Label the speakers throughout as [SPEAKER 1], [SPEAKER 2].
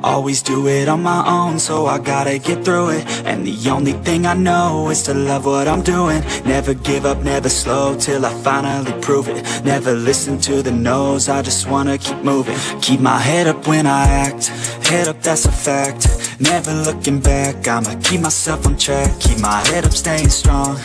[SPEAKER 1] Always do it on my own, so I gotta get through it. And the only thing I know is to love what I'm doing. Never give up, never slow, till I finally prove it. Never listen to the no's, I just wanna keep moving. Keep my head up when I act, head up, that's a fact. Never looking back, I'ma keep myself on track. Keep my head up, staying strong,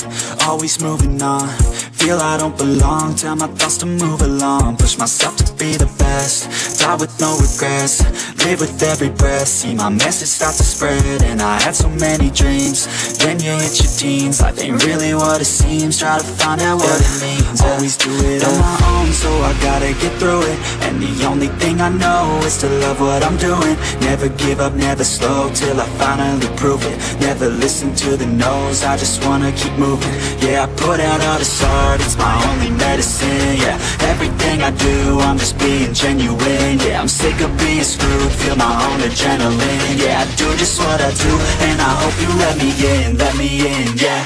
[SPEAKER 1] always moving on. Feel I don't belong, tell my thoughts to move along. Push myself to be the best, die with no regrets. Live with every breath, see my message start to spread. And I had so many dreams, then you hit your teens. Life ain't really what it seems, try to find out what it means. Always do it on my own, so I gotta get through it. And the only thing I know is to love what I'm doing. Never give up, never slow, till I finally prove it. Never listen to the no's, I just wanna keep moving. Yeah, I put out all this art, it's my only medicine. Yeah, everything I do, I'm just being genuine. Yeah, I'm sick of being screwed, feel my own adrenaline. Yeah, I do just what I do, and I hope you let me in, yeah.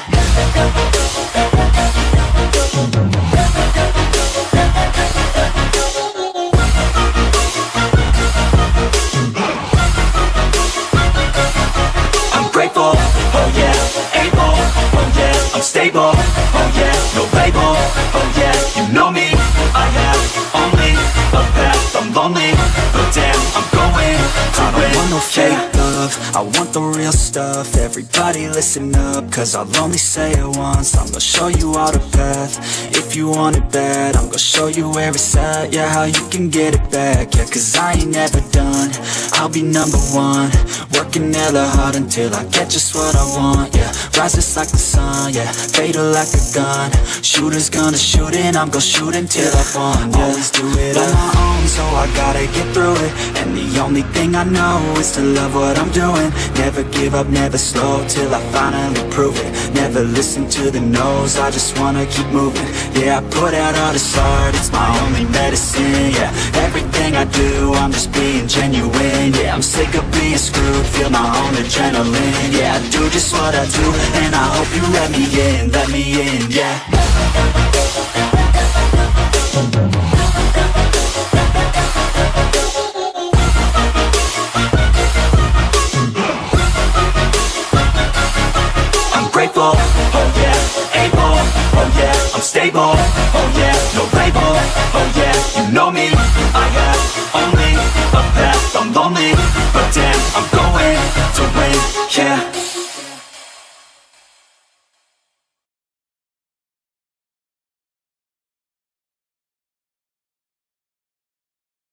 [SPEAKER 1] I'm grateful, oh yeah, able, oh yeah, I'm stable, oh yeah, no label, oh yeah, you know me, I have only a path, I'm lonely, but damn, I'm going to win. I don't want no fake love, I want the real stuff. Everybody listen up, cause I'll only say it once. I'm gonna show you all the path, if you want it bad. I'm gonna show you where it's at, yeah, how you can get it back. Yeah, cause I ain't never done, I'll be number one. Working hella hard until I get just what I want, yeah. Rises like the sun, yeah, fatal like a gun. Shooters gonna shoot and I'm gonna shoot until I won, yeah. Always do it on my own, so I gotta get through it. And the only thing I know is to love what I'm doing. Never give up, never slow, till I finally prove it. Never listen to the no's, I just wanna keep moving. Yeah, I put out all this art, it's my only medicine. Yeah, everything I do, I'm just being genuine. Yeah, I'm sick of being screwed, feel my own adrenaline. Yeah, I do just what I do, and I hope you let me in, yeah. I'm grateful, oh yeah, able, oh yeah, I'm stable, oh yeah, no label, oh yeah, you know me, I have only a path, I'm lonely, but damn, I'm going to win, yeah.